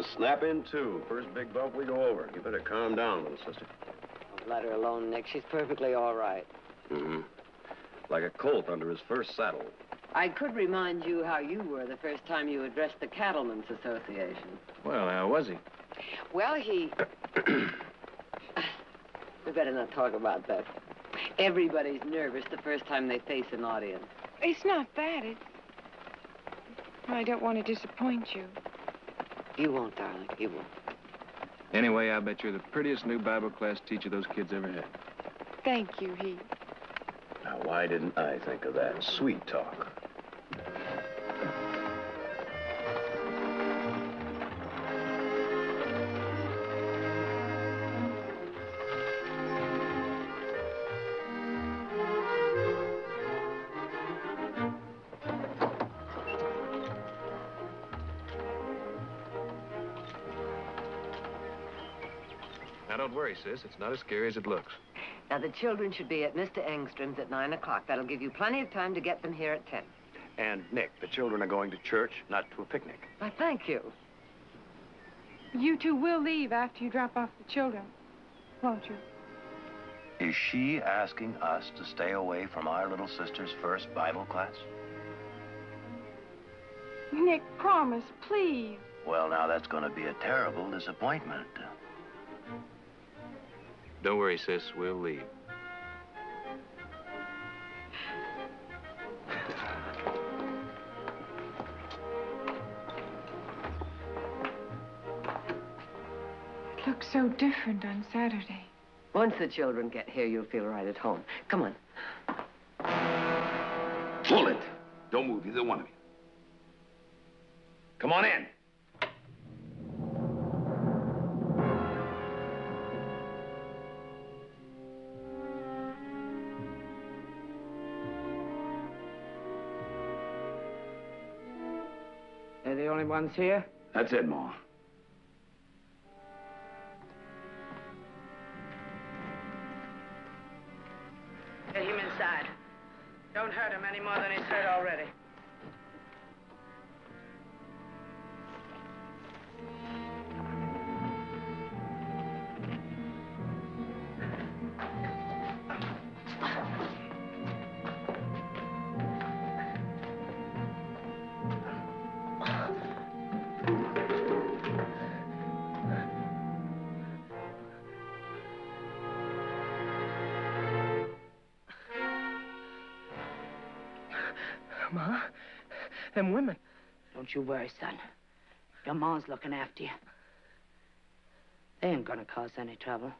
gonna snap in, too. First big bump we go over. You better calm down, little sister. Let her alone, Nick. She's perfectly all right. Mm-hmm. Like a colt under his first saddle. I could remind you how you were the first time you addressed the Cattlemen's Association. Well, how was he? Well, he... We better not talk about that. Everybody's nervous the first time they face an audience. It's not that. It's... I don't want to disappoint you. You won't, darling. You won't. Anyway, I bet you're the prettiest new Bible class teacher those kids ever had. Thank you, Heath. Now, why didn't I think of that? Sweet talk. Now, don't worry, sis. It's not as scary as it looks. Now, the children should be at Mr. Engstrom's at 9 o'clock. That'll give you plenty of time to get them here at 10. And, Nick, the children are going to church, not to a picnic. Why, thank you. You two will leave after you drop off the children, won't you? Is she asking us to stay away from our little sister's first Bible class? Nick, promise, please. Well, now, that's going to be a terrible disappointment. Don't worry, sis. We'll leave. It looks so different on Saturday. Once the children get here, you'll feel right at home. Come on. Pull it. Don't move, either one of you. Come on in. They're the only ones here? That's it, Ma. Get him inside. Don't hurt him any more than he's hurt already. Ma, them women. Don't you worry, son. Your ma's looking after you. They ain't gonna cause any trouble.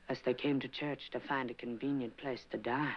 Unless they came to church to find a convenient place to die.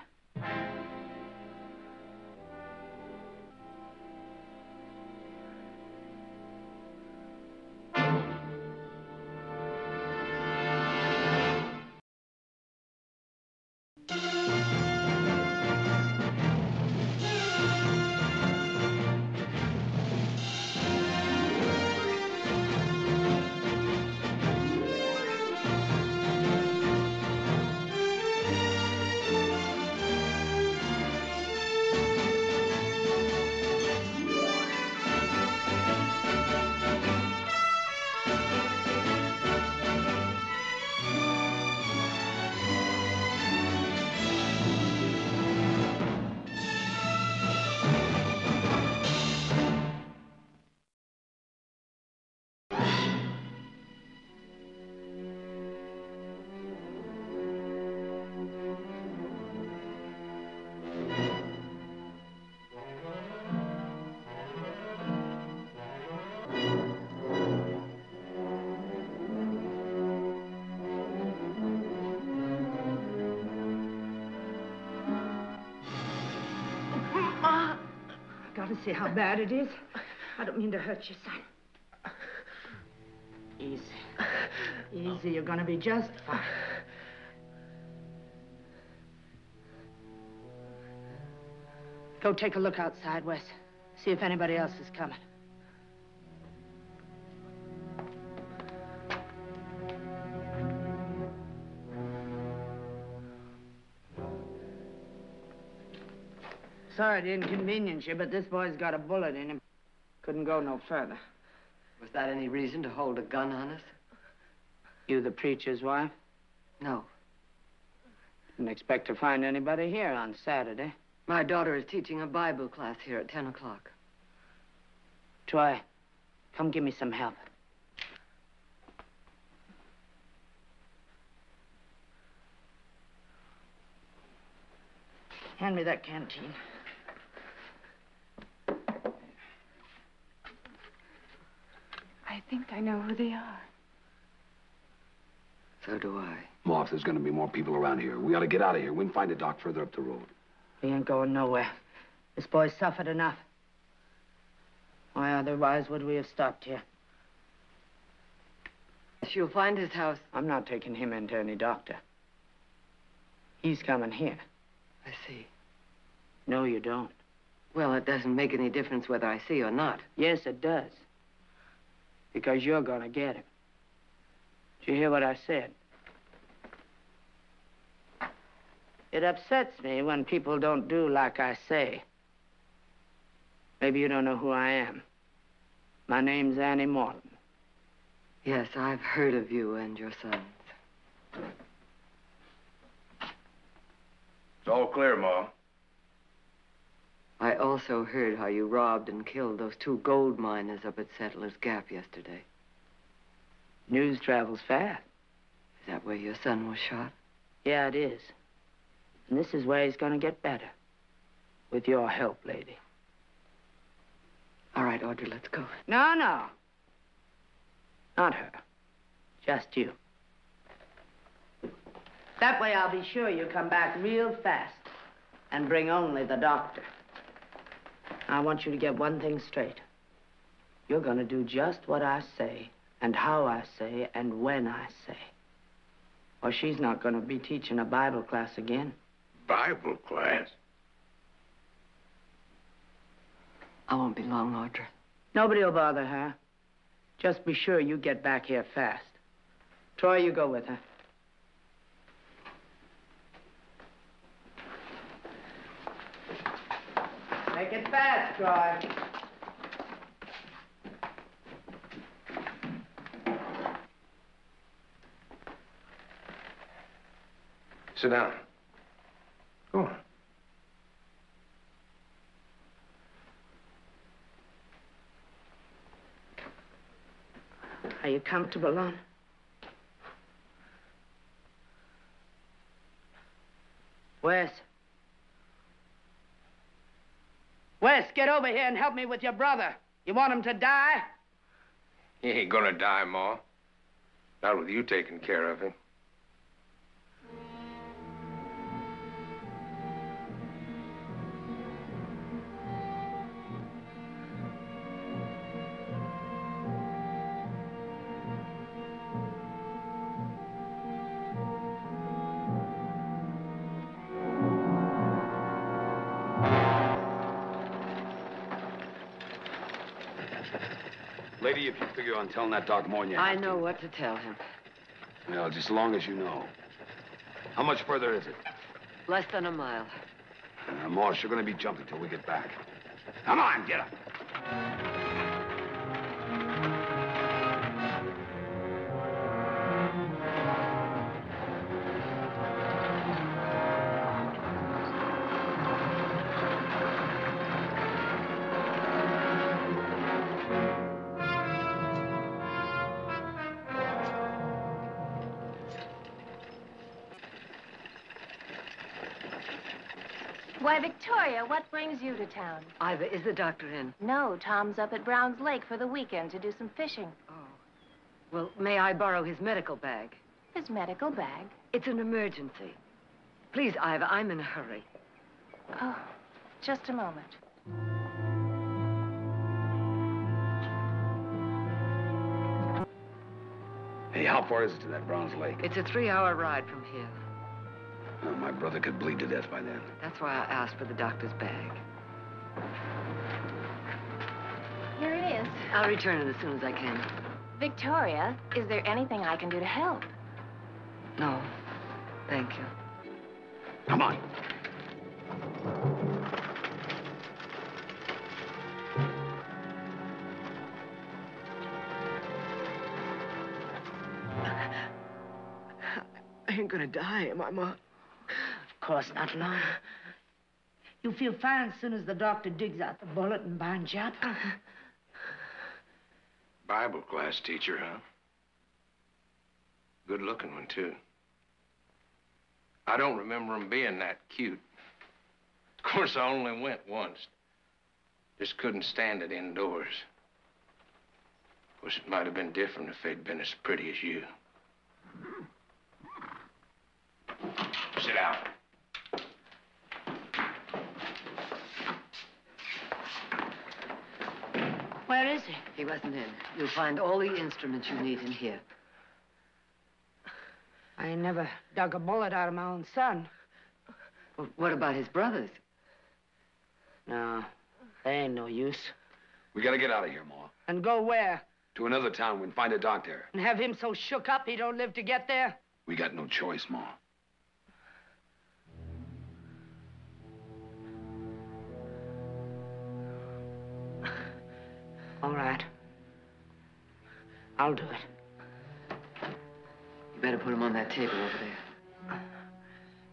Gotta see how bad it is. I don't mean to hurt you, son. Easy. Easy, you're gonna be just fine. Go take a look outside, Wes. See if anybody else is coming. Sorry to inconvenience you, but this boy's got a bullet in him. Couldn't go no further. Was that any reason to hold a gun on us? You the preacher's wife? No. Didn't expect to find anybody here on Saturday. My daughter is teaching a Bible class here at 10 o'clock. Troy, come give me some help. Hand me that canteen. I think I know who they are. So do I. Ma, if there's gonna be more people around here, we ought to get out of here. We can find a dock further up the road. We ain't going nowhere. This boy's suffered enough. Why otherwise would we have stopped here? You'll find his house. I'm not taking him into any doctor. He's coming here. I see. No, you don't. Well, it doesn't make any difference whether I see or not. Yes, it does. Because you're gonna get him. Did you hear what I said? It upsets me when people don't do like I say. Maybe you don't know who I am. My name's Annie Morton. Yes, I've heard of you and your sons. It's all clear, Ma. I also heard how you robbed and killed those 2 gold miners up at Settler's Gap yesterday. News travels fast. Is that where your son was shot? Yeah, it is. And this is where he's gonna get better. With your help, lady. All right, Audrey, let's go. No, no. Not her. Just you. That way I'll be sure you come back real fast and bring only the doctor. I want you to get one thing straight. You're gonna do just what I say, and how I say, and when I say. Or she's not gonna be teaching a Bible class again. Bible class? I won't be long, Audrey. Nobody will bother her. Just be sure you get back here fast. Troy, you go with her. Make it fast, Troy. Sit down. Go on. Are you comfortable, Lon? Wes. Wes, get over here and help me with your brother. You want him to die? He ain't gonna die, Ma. Not with you taking care of him. Lady, if you figure on telling that doc more than you I have know to. what to tell him. Well, just as long as you know. How much further is it? Less than a mile. Morris, you're gonna be jumpy till we get back. Come on, get up. Why, Victoria, what brings you to town? Ivor, is the doctor in? No, Tom's up at Brown's Lake for the weekend to do some fishing. Oh. Well, may I borrow his medical bag? His medical bag? It's an emergency. Please, Ivor, I'm in a hurry. Oh, just a moment. Hey, how far is it to that Browns Lake? It's a 3-hour ride from here. Oh, my brother could bleed to death by then. That's why I asked for the doctor's bag. Here it is. I'll return it as soon as I can. Victoria, is there anything I can do to help? No, thank you. Come on. gonna die, am I, Ma? Of course, not long. You'll feel fine as soon as the doctor digs out the bullet and binds you up. Bible class teacher, huh? Good-looking one, too. I don't remember him being that cute. Of course, I only went once. Just couldn't stand it indoors. Of course, it might have been different if they'd been as pretty as you. Sit down. Where is he? He wasn't in. You'll find all the instruments you need in here. I ain't never dug a bullet out of my own son. Well, what about his brothers? No, they ain't no use. We gotta get out of here, Ma. And go where? To another town. We'll find a doctor. And have him so shook up he don't live to get there? We got no choice, Ma. All right. I'll do it. You better put him on that table over there.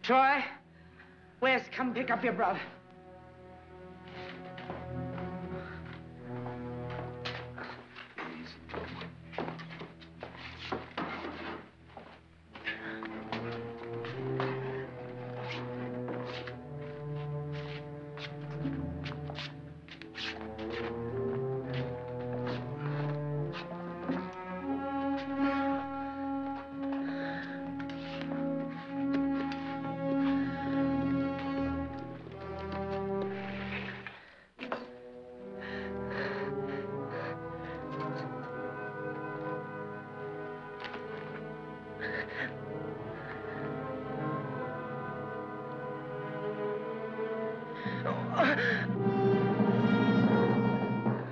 Troy, Wes, come pick up your brother.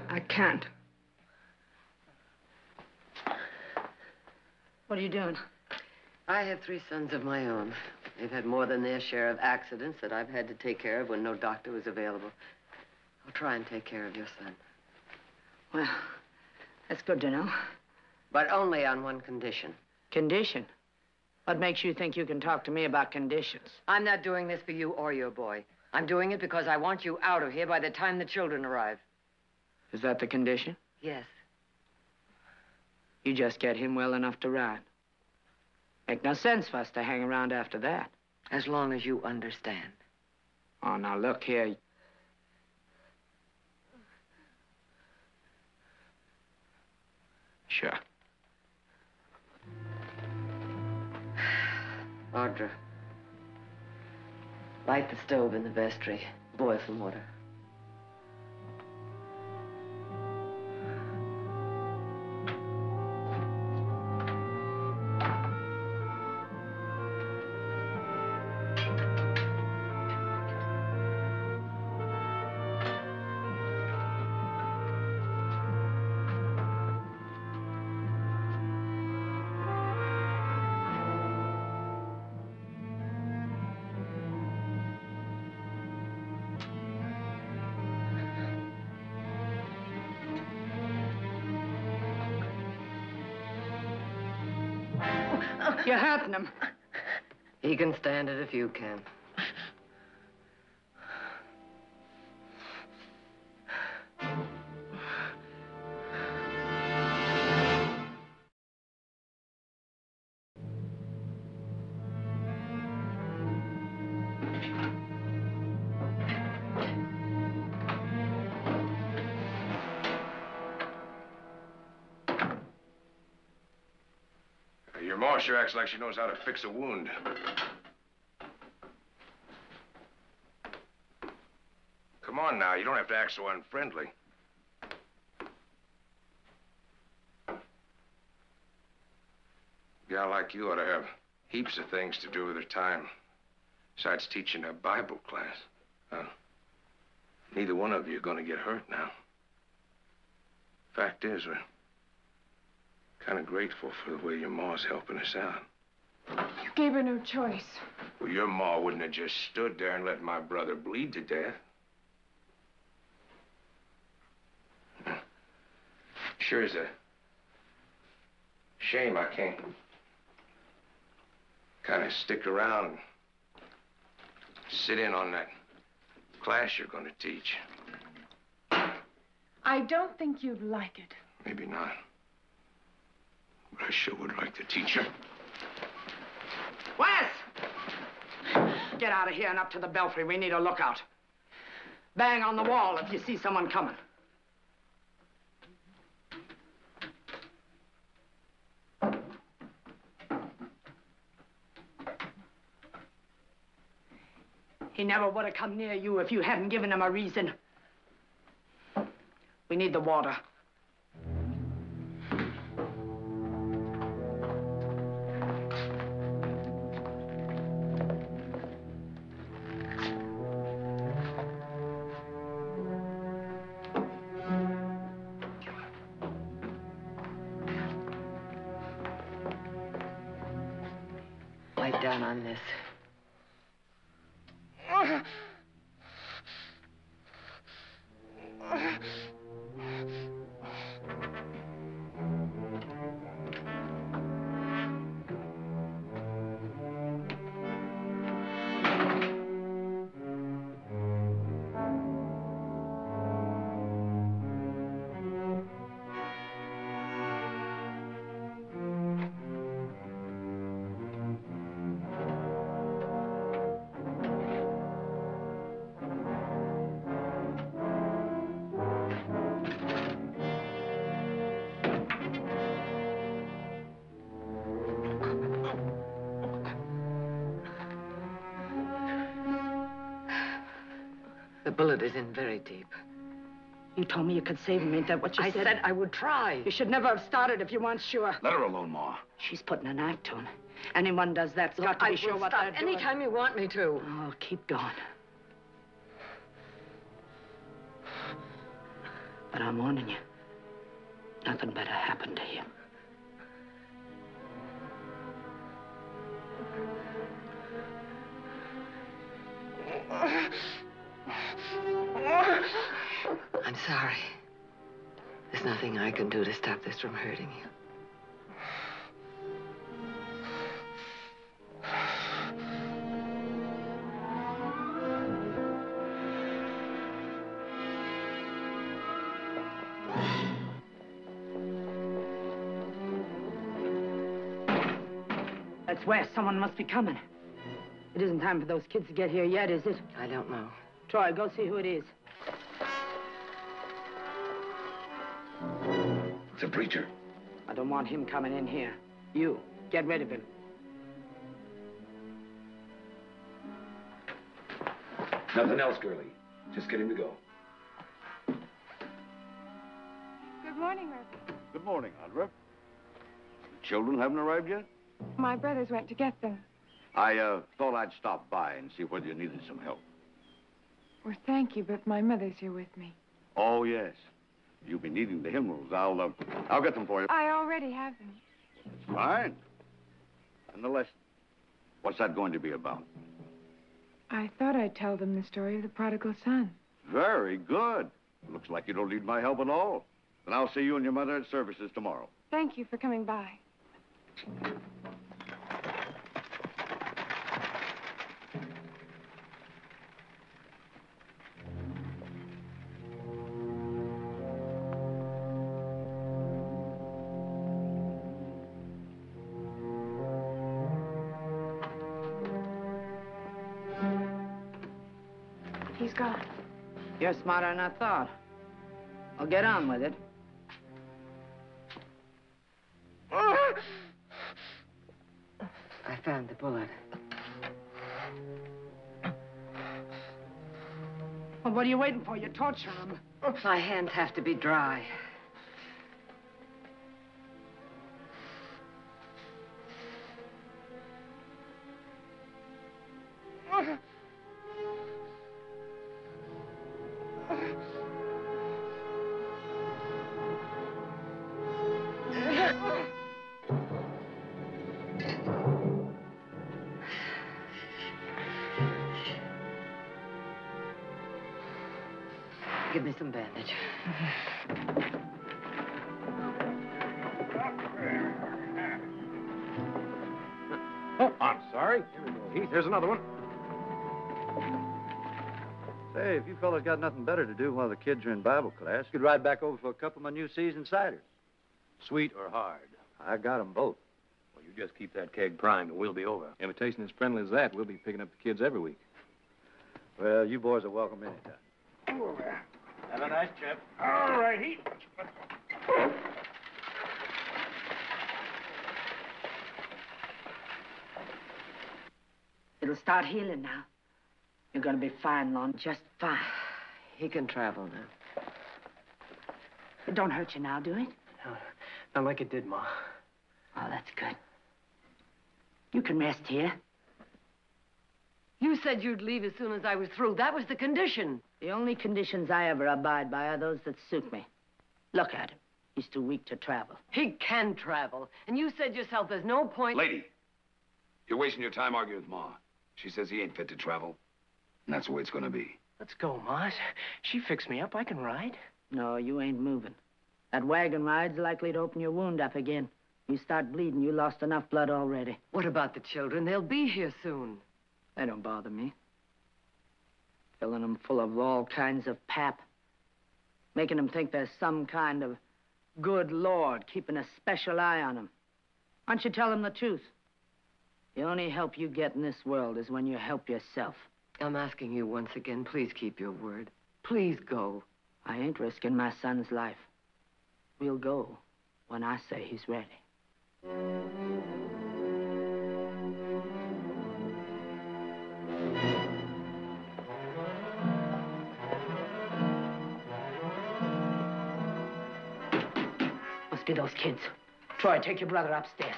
I can't. What are you doing? I have 3 sons of my own. They've had more than their share of accidents that I've had to take care of when no doctor was available. I'll try and take care of your son. Well, that's good to know. But only on one condition. Condition? What makes you think you can talk to me about conditions? I'm not doing this for you or your boy. I'm doing it because I want you out of here by the time the children arrive. Is that the condition? Yes. You just get him well enough to ride. Make no sense for us to hang around after that. As long as you understand. Oh, now look here. Sure. Audra, light the stove in the vestry. Boil some water. You're hurting him. He can stand it if you can. Your ma sure acts like she knows how to fix a wound. Come on now, you don't have to act so unfriendly. A gal like you ought to have heaps of things to do with her time, besides teaching a Bible class. Neither one of you are going to get hurt now. Fact is, we're kind of grateful for the way your ma's helping us out. You gave her no choice. Well, your ma wouldn't have just stood there and let my brother bleed to death. Sure is a shame I can't kind of stick around and sit in on that class you're going to teach. I don't think you'd like it. Maybe not. But I sure would like to teach her. Wes! Get out of here and up to the belfry. We need a lookout. Bang on the wall if you see someone coming. He never would have come near you if you hadn't given him a reason. We need the water. Wipe down on this. The bullet is in very deep. You told me you could save him. Ain't that what you said? I said I would try. You should never have started if you weren't sure. Let her alone, Ma. She's putting a knife to him. Anyone does that's got to be sure what they're doing. Anytime you want me to. Oh, keep going. But I'm warning you. Nothing better happened to him. I'm sorry. There's nothing I can do to stop this from hurting you. That's where someone must be coming. It isn't time for those kids to get here yet, is it? I don't know. Troy, go see who it is. It's a preacher. I don't want him coming in here. You, get rid of him. Nothing else, girlie. Just get him to go. Good morning, Murphy. Good morning, Audra. The children haven't arrived yet? My brothers went to get them. I thought I'd stop by and see whether you needed some help. Well, thank you, but my mother's here with me. Oh, yes. You'll be needing the hymnals. I'll get them for you. I already have them. Fine. And the lesson? What's that going to be about? I thought I'd tell them the story of the prodigal son. Very good. Looks like you don't need my help at all. Then I'll see you and your mother at services tomorrow. Thank you for coming by. He's gone. You're smarter than I thought. I'll get on with it. I found the bullet. Well, what are you waiting for? You're torturing him. My hands have to be dry. Give me some bandage. Oh, I'm Sorry. Here we go, Heath. Here's another one. Say, if you fellas got nothing better to do while the kids are in Bible class, you could ride back over for a couple of my new seasoned ciders. Sweet or hard? I got 'em both. Well, you just keep that keg primed and we'll be over. Invitation as friendly as that, we'll be picking up the kids every week. Well, you boys are welcome anytime. Have a nice trip. All right, Heath. It'll start healing now. You're gonna be fine, Lon, just fine. He can travel now. It don't hurt you now, do it? No, not like it did, Ma. Oh, that's good. You can rest here. You said you'd leave as soon as I was through. That was the condition. The only conditions I ever abide by are those that suit me. Look at him. He's too weak to travel. He can travel. And you said yourself there's no point... Lady, you're wasting your time arguing with Ma. She says he ain't fit to travel. And that's the way it's gonna be. Let's go, Ma. She fixed me up. I can ride. No, you ain't moving. That wagon ride's likely to open your wound up again. You start bleeding, you lost enough blood already. What about the children? They'll be here soon. They don't bother me. Filling them full of all kinds of pap. Making them think there's some kind of good Lord keeping a special eye on them. Why don't you tell them the truth? The only help you get in this world is when you help yourself. I'm asking you once again, please keep your word. Please go. I ain't risking my son's life. We'll go when I say he's ready. Must be those kids. Troy, take your brother upstairs.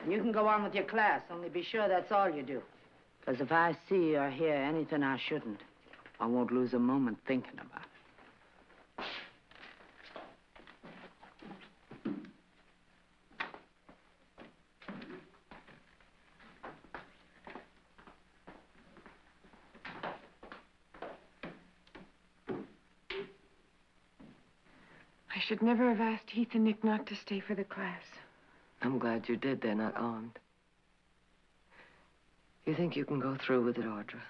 You can go on with your class, only be sure that's all you do. Because if I see or hear anything I shouldn't, I won't lose a moment thinking about it. I should never have asked Heath and Nick not to stay for the class. I'm glad you did. They're not armed. You think you can go through with it, Audra?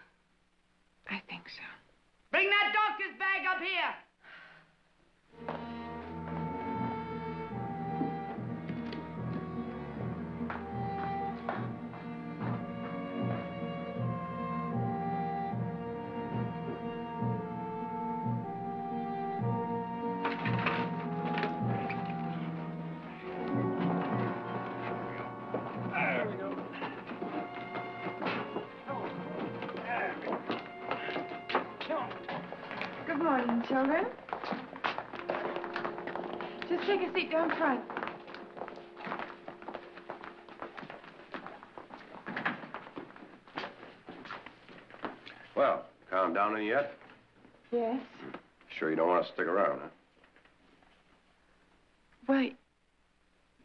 I think so. Bring that doctor's bag up here! Good morning, children. Just take a seat down front. Well, calm down any yet? Yes. Sure you don't want to stick around, huh? Wait.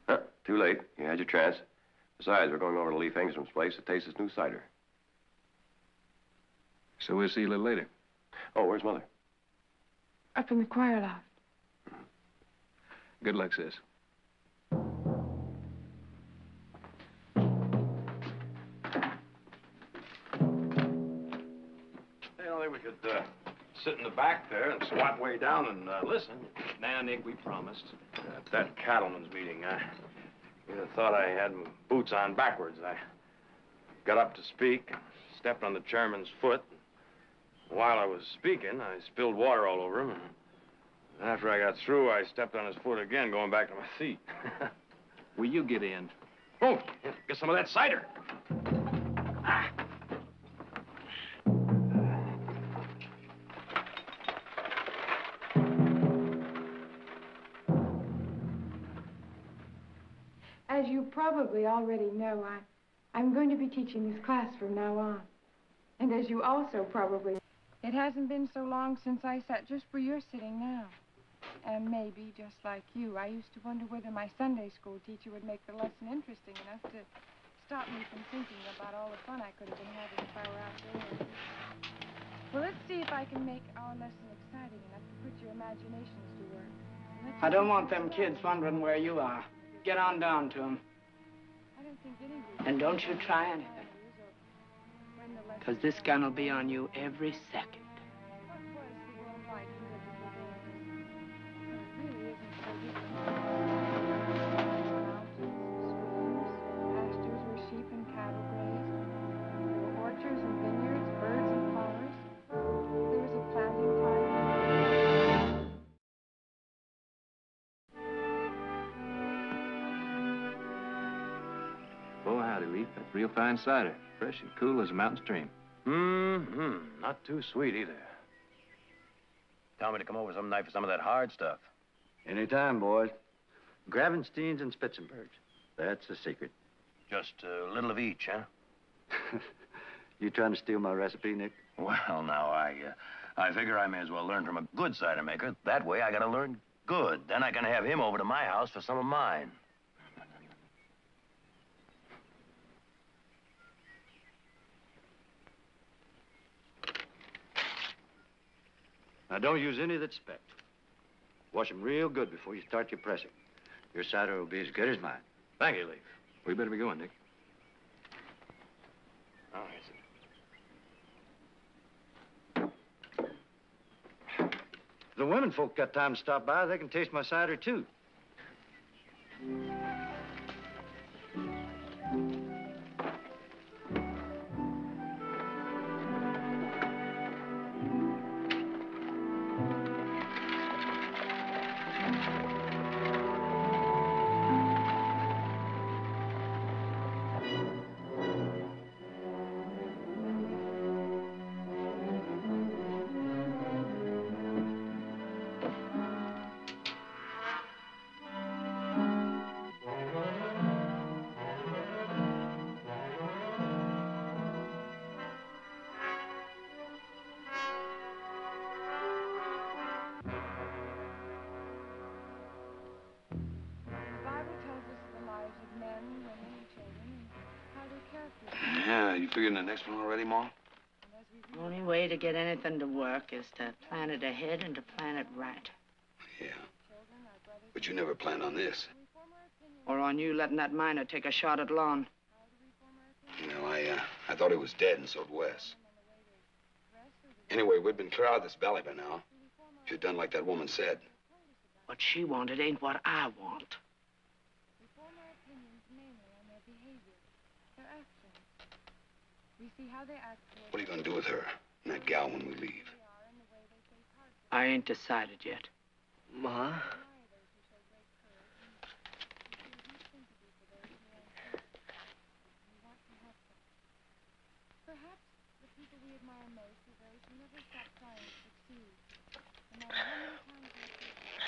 Huh, too late. You had your chance. Besides, we're going over to Leaf Engstrom's place to taste his new cider. So we'll see you a little later. Oh, where's Mother? Up in the choir loft. Good luck, sis. Hey, only we could sit in the back there and squat way down and listen. Nah, Nick, we promised. At that cattlemen's meeting, you'd have thought I had my boots on backwards. I got up to speak, stepped on the chairman's foot. While I was speaking, I spilled water all over him. And after I got through, I stepped on his foot again, going back to my seat. Will you get in? Oh, get some of that cider. Ah. As you probably already know, I'm going to be teaching this class from now on. And as you also probably... It hasn't been so long since I sat just where you're sitting now. And maybe, just like you, I used to wonder whether my Sunday school teacher would make the lesson interesting enough to stop me from thinking about all the fun I could have been having if I were out there. Well, let's see if I can make our lesson exciting enough to put your imaginations to work. I don't want them kids wondering where you are. Get on down to them. I don't think any of you... And don't you try anything. Because this gun will be on you every second. What was the world like in biblical days? It really isn't so different. Mountains and streams, pastures where sheep and cattle grazed. There were orchards and vineyards, birds and flowers. There was a planting time. Oh, howdy, Leaf. That's real fine cider. Fresh and cool as a mountain stream. Not too sweet either. Tell me to come over some night for some of that hard stuff. Anytime, boys. Gravensteins and Spitzenbergs. That's the secret. Just a little of each, huh? You trying to steal my recipe, Nick? Well, now, I figure I may as well learn from a good cider maker. That way, I gotta learn good. Then I can have him over to my house for some of mine. Now, don't use any that's specked. Wash them real good before you start your pressing. Your cider will be as good as mine. Thank you, Leaf. We better be going, Nick. All right. If the women folk got time to stop by, they can taste my cider, too. Yeah, you figuring the next one already, Ma? The only way to get anything to work is to plan it ahead and to plan it right. Yeah. But you never planned on this. Or on you letting that miner take a shot at Lon. You know, I thought he was dead, and so did Wes. Anyway, we'd been clear out of this valley by now. If you'd done like that woman said. What she wanted ain't what I want. We see how they act. What are you going to do with her and that gal when we leave? I ain't decided yet. Ma? Perhaps the people we admire most are those who never stop trying to succeed. No matter how many times they fail.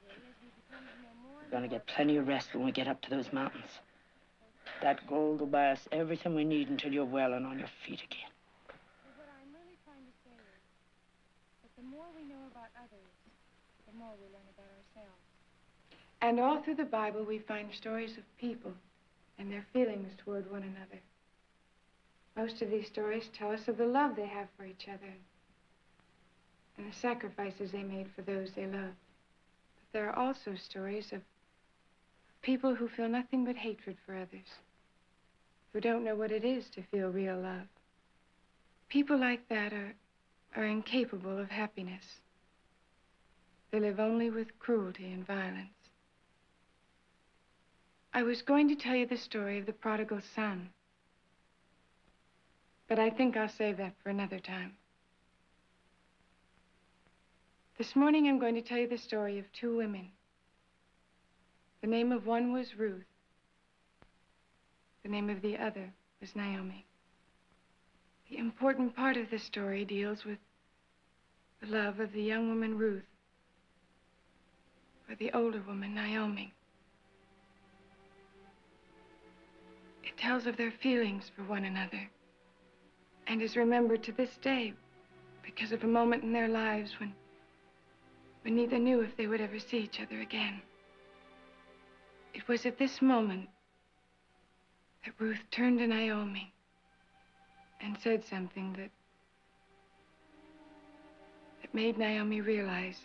Gradually, as we become to know more... We're gonna get plenty of rest when we get up to those mountains. That gold will buy us everything we need until you're well and on your feet again. But what I'm really trying to say is that the more we know about others, the more we learn about ourselves. And all through the Bible, we find stories of people and their feelings toward one another. Most of these stories tell us of the love they have for each other and the sacrifices they made for those they loved. But there are also stories of people who feel nothing but hatred for others, who don't know what it is to feel real love. People like that are incapable of happiness. They live only with cruelty and violence. I was going to tell you the story of the prodigal son, but I think I'll save that for another time. This morning I'm going to tell you the story of two women. The name of one was Ruth. The name of the other was Naomi. The important part of the story deals with the love of the young woman Ruth for the older woman Naomi. It tells of their feelings for one another and is remembered to this day because of a moment in their lives when neither knew if they would ever see each other again. It was at this moment that Ruth turned to Naomi and said something that made Naomi realize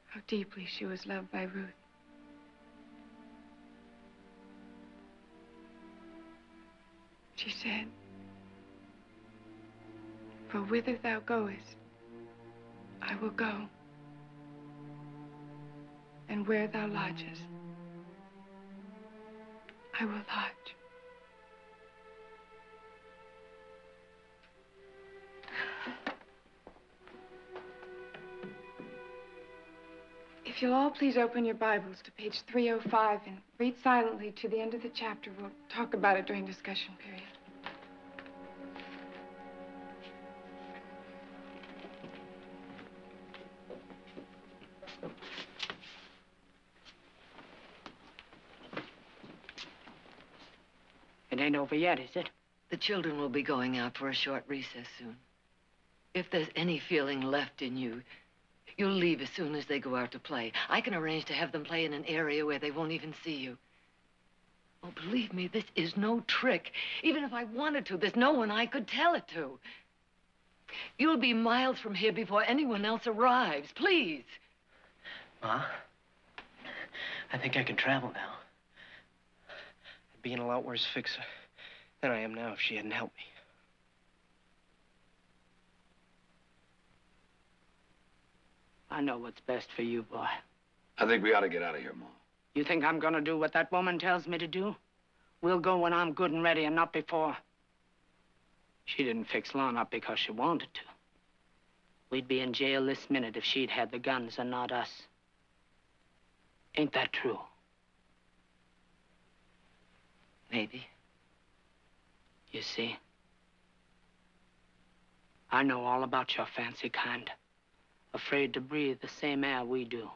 how deeply she was loved by Ruth. She said, "For whither thou goest, I will go, and where thou lodgest, I will lodge." If you'll all please open your Bibles to page 305 and read silently to the end of the chapter, we'll talk about it during discussion period. It ain't over yet, is it? The children will be going out for a short recess soon. If there's any feeling left in you, you'll leave as soon as they go out to play. I can arrange to have them play in an area where they won't even see you. Oh, believe me, this is no trick. Even if I wanted to, there's no one I could tell it to. You'll be miles from here before anyone else arrives. Please. Ma, I think I can travel now. I'd be in a lot worse fix than I am now if she hadn't helped me. I know what's best for you, boy. I think we ought to get out of here, Ma. You think I'm gonna do what that woman tells me to do? We'll go when I'm good and ready and not before. She didn't fix Lon up because she wanted to. We'd be in jail this minute if she'd had the guns and not us. Ain't that true? Maybe. You see, I know all about your fancy kind. Afraid to breathe the same air we do.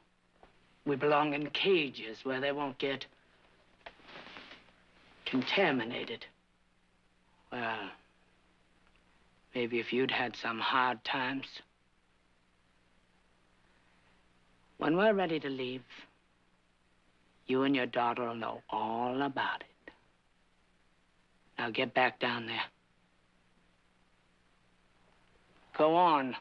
We belong in cages where they won't get contaminated. Well, maybe if you'd had some hard times. When we're ready to leave, you and your daughter will know all about it. Now get back down there. Go on.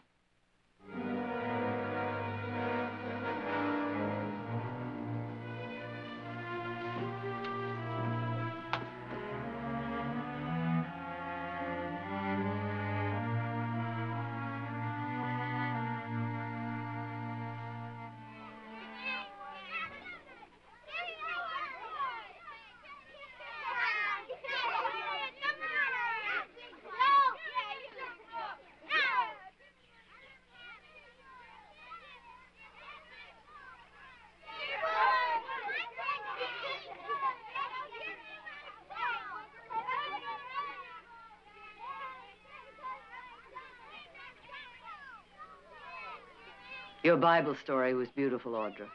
Your Bible story was beautiful, Audra.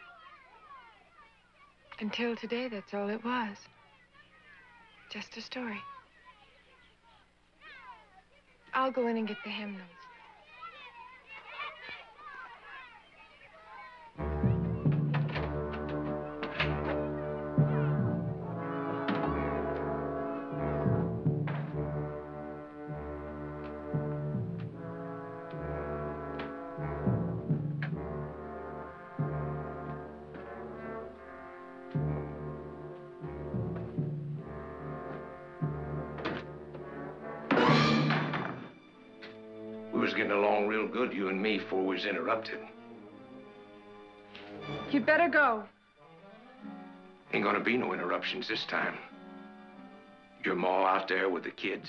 Until today, that's all it was. Just a story. I'll go in and get the hymnals. We was getting along real good, you and me, before we was interrupted. You'd better go. Ain't gonna be no interruptions this time. Your ma out there with the kids.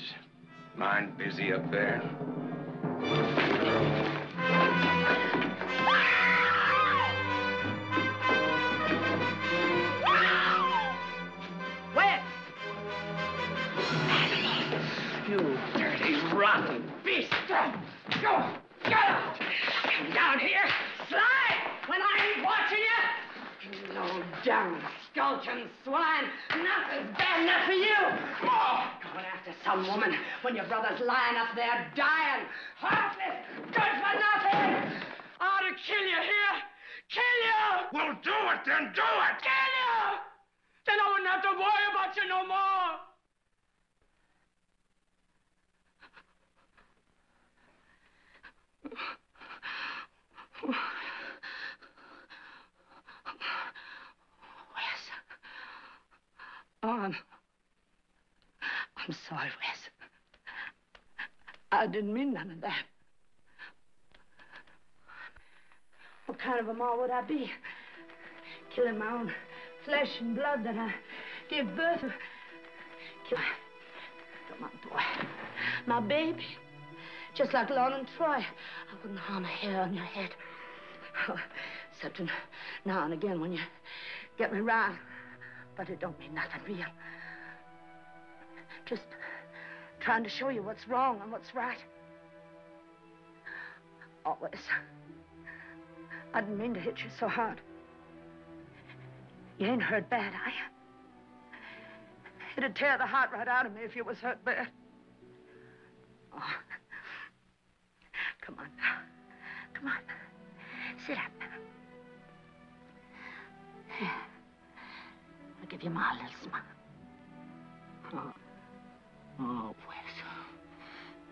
Mine busy up there. Where? You dirty, rotten beast! Go! Get out! Come down here! Slide! When I ain't watching you! You low down, skulking swine! Nothing's bad enough for you! Oh, going after some woman when your brother's lying up there dying! Heartless! Good for nothing! I ought to kill you here! Kill you! Well, do it then! Do it! Kill you! Then I wouldn't have to worry about you no more! sorry, Wes. I didn't mean none of that. What kind of a ma would I be? Killing my own flesh and blood that I gave birth to. Kill my boy, my baby. Just like Lon and Troy. I wouldn't harm a hair on your head. Oh, except now and again when you get me round. But it don't mean nothing real. Just trying to show you what's wrong and what's right. Always. I didn't mean to hit you so hard. You ain't hurt bad, are you? It'd tear the heart right out of me if you was hurt bad. Oh. Come on now. Come on. Sit up. Here. I'll give you my little smile. Oh, Wes.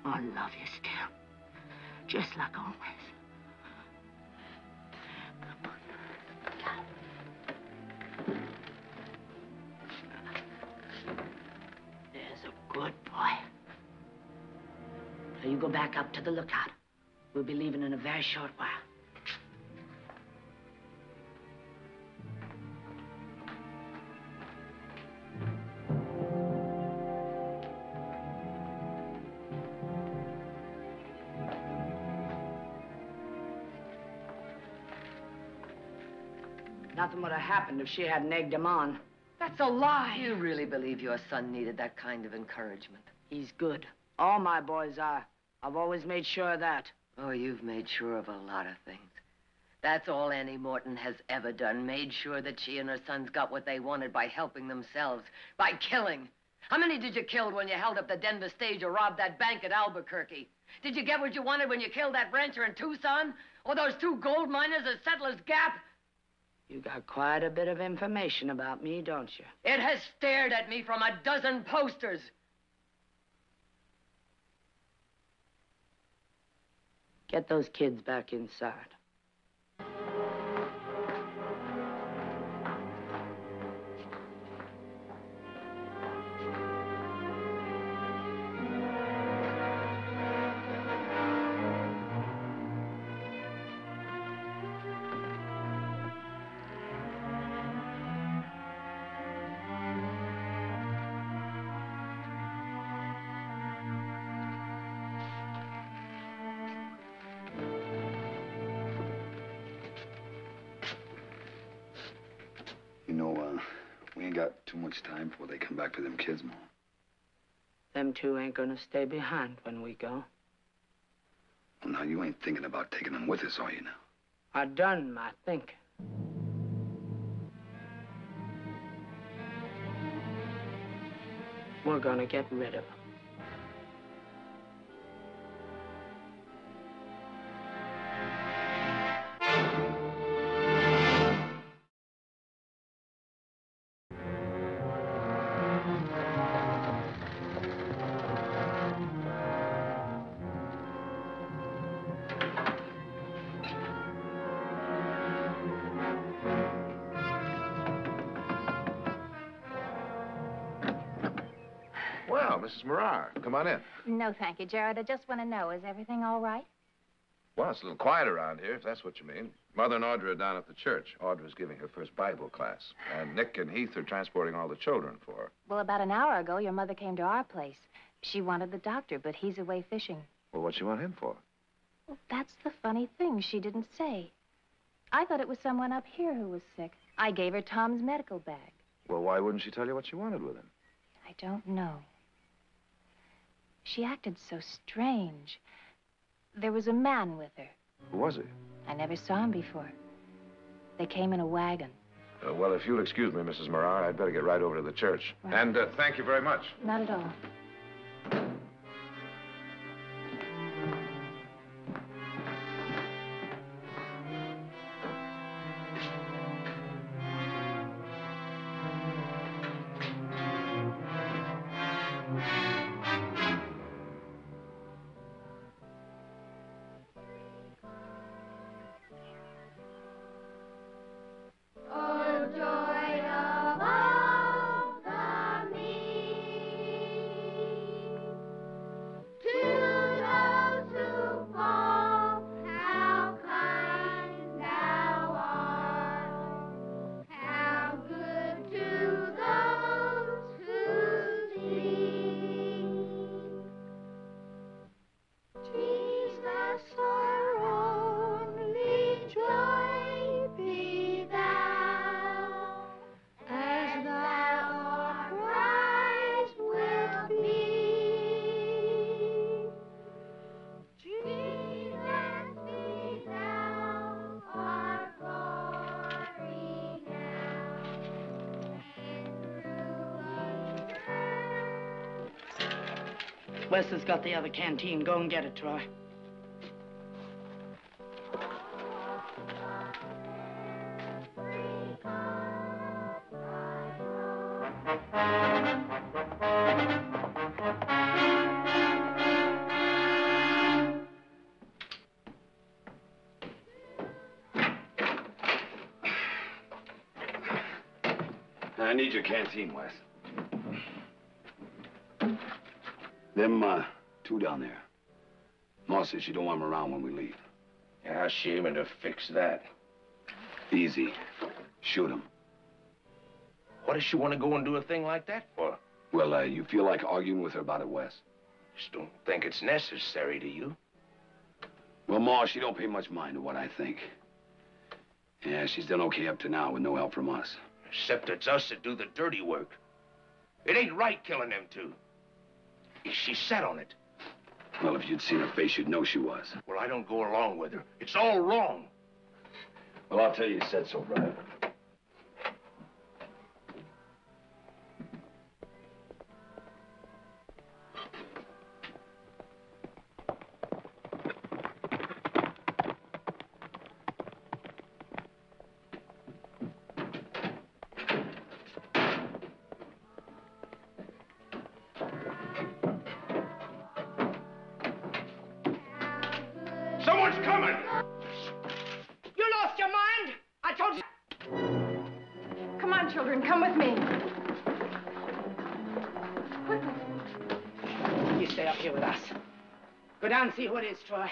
I love you still. Just like always. Come on. There's a good boy. Now you go back up to the lookout. We'll be leaving in a very short while. Nothing would have happened if she hadn't egged him on. That's a lie. You really believe your son needed that kind of encouragement? He's good. All my boys are. I've always made sure of that. Oh, you've made sure of a lot of things. That's all Annie Morton has ever done. Made sure that she and her sons got what they wanted by helping themselves. By killing. How many did you kill when you held up the Denver stage or robbed that bank at Albuquerque? Did you get what you wanted when you killed that rancher in Tucson? Or those 2 gold miners at Settlers Gap? You got quite a bit of information about me, don't you? It has stared at me from a dozen posters. Get those kids back inside. We ain't got too much time before they come back to them kids, Mom. Them 2 ain't gonna stay behind when we go. Well, now, you ain't thinking about taking them with us, are you now? I done my thinking. We're gonna get rid of them. Well, Mrs. Martyr, come on in. No, thank you, Jared. I just want to know, is everything all right? Well, it's a little quiet around here, if that's what you mean. Mother and Audrey are down at the church. Audrey's giving her first Bible class. And Nick and Heath are transporting all the children for her. Well, about an hour ago, your mother came to our place. She wanted the doctor, but he's away fishing. Well, what'd she want him for? Well, that's the funny thing. She didn't say. I thought it was someone up here who was sick. I gave her Tom's medical bag. Well, why wouldn't she tell you what she wanted with him? I don't know. She acted so strange. There was a man with her. Who was he? I never saw him before. They came in a wagon. Well, if you'll excuse me, Mrs. Martyr, I'd better get right over to the church. Right. And thank you very much. Not at all. Wes has got the other canteen. Go and get it, Troy. I need your canteen, Wes. Them, two down there. Ma says she don't want them around when we leave. Yeah, how's she aiming to fix that? Easy. Shoot them. What does she want to go and do a thing like that for? Well, you feel like arguing with her about it, Wes? Just don't think it's necessary, do you? Well, Ma, she don't pay much mind to what I think. Yeah, she's done okay up to now with no help from us. Except it's us that do the dirty work. It ain't right killing them two. She's set on it. Well, if you'd seen her face, you'd know she was. Well, I don't go along with her. It's all wrong. Well, I'll tell you, you said so, brother. Someone's coming! You lost your mind? I told you. Come on, children, come with me. Quickly. You stay up here with us. Go down and see who it is, Troy.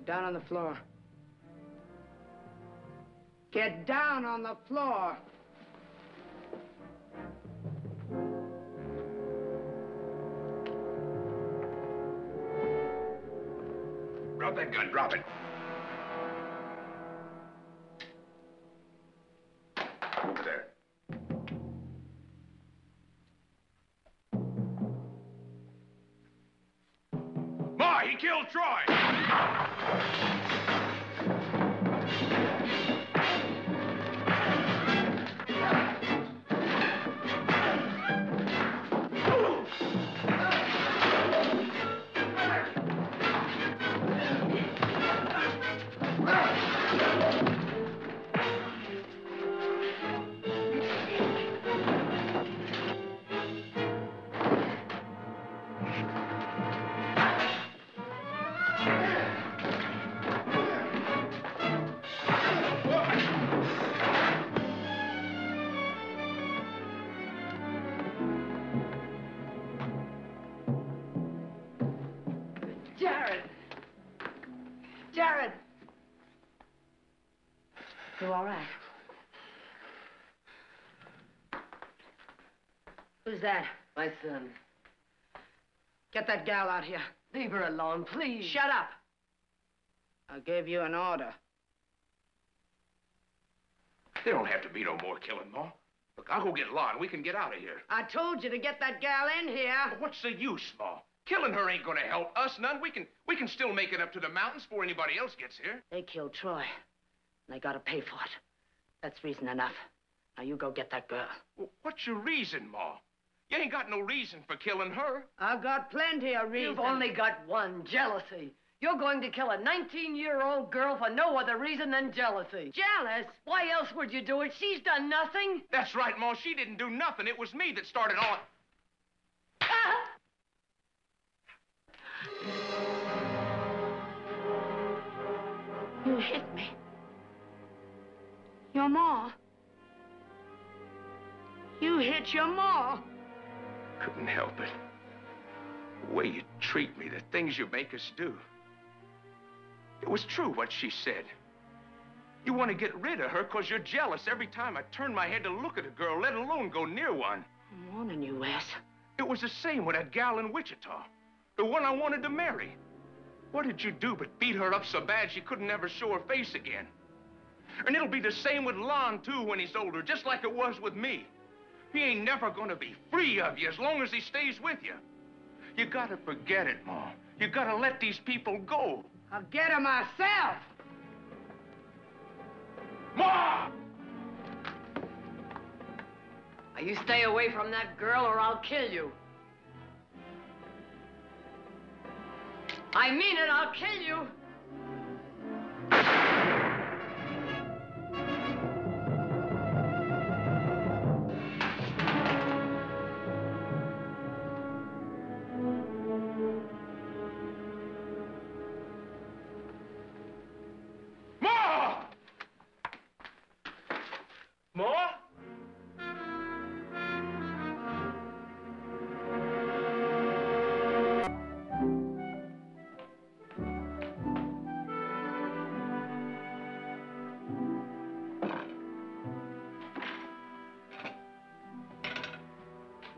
Down on the floor. Get down on the floor. Drop that gun, drop it. Over there. Ma, he killed Troy! Jared! You all right? Who's that? My son. Get that gal out here. Leave her alone, please. Shut up. I gave you an order. There don't have to be no more killing, Ma. Look, I'll go get Law and we can get out of here. I told you to get that gal in here. But what's the use, Ma? Killing her ain't gonna help us none. We can still make it up to the mountains before anybody else gets here. They killed Troy. And they gotta pay for it. That's reason enough. Now you go get that girl. Well, what's your reason, Ma? You ain't got no reason for killing her. I've got plenty of reason. You've only got one, jealousy. You're going to kill a 19-year-old girl for no other reason than jealousy. Jealous? Why else would you do it? She's done nothing. That's right, Ma. She didn't do nothing. It was me that started all... You hit me. Your ma. hit your ma. Couldn't help it. The way you treat me, the things you make us do. It was true what she said. You want to get rid of her because you're jealous every time I turn my head to look at a girl, let alone go near one. I'm warning you, Wes. It was the same with that gal in Wichita, the one I wanted to marry. What did you do but beat her up so bad she couldn't ever show her face again? And it'll be the same with Lon, too, when he's older, just like it was with me. He ain't never gonna be free of you as long as he stays with you. You gotta forget it, Ma. You gotta let these people go. I'll get her myself. Ma! Now, you stay away from that girl or I'll kill you. I mean it, I'll kill you.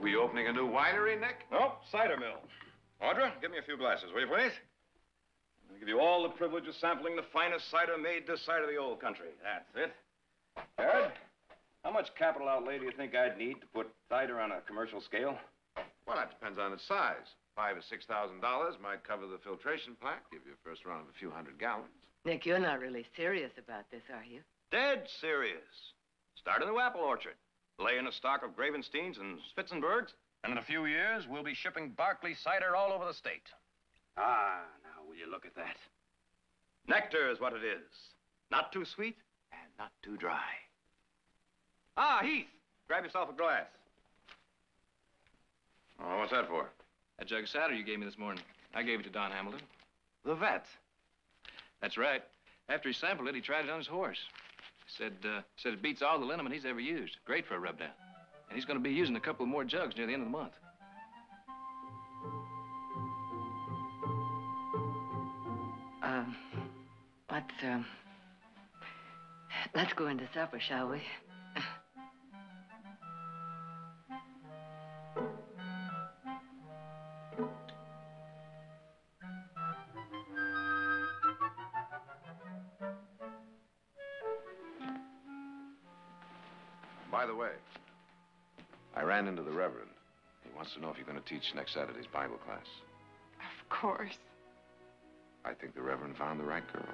We opening a new winery, Nick? Nope, cider mill. Audra, give me a few glasses, will you, please? I'll give you all the privilege of sampling the finest cider made this side of the old country. That's it. Jared, how much capital outlay do you think I'd need to put cider on a commercial scale? Well, that depends on its size. $5,000 or $6,000 might cover the filtration plant, give you a first run of a few hundred gallons. Nick, you're not really serious about this, are you? Dead serious. Start a new apple orchard. Lay in a stock of Gravensteins and Spitzenbergs, and in a few years, we'll be shipping Barclay cider all over the state. Ah, now will you look at that? Nectar is what it is. Not too sweet and not too dry. Ah, Heath, grab yourself a glass. Oh, what's that for? That jug of cider you gave me this morning. I gave it to Don Hamilton. The vet. That's right. After he sampled it, he tried it on his horse. Said it beats all the liniment he's ever used. Great for a rub down. And he's going to be using a couple more jugs near the end of the month. Let's go into supper, shall we? By the way, I ran into the Reverend. He wants to know if you're going to teach next Saturday's Bible class. Of course. I think the Reverend found the right girl.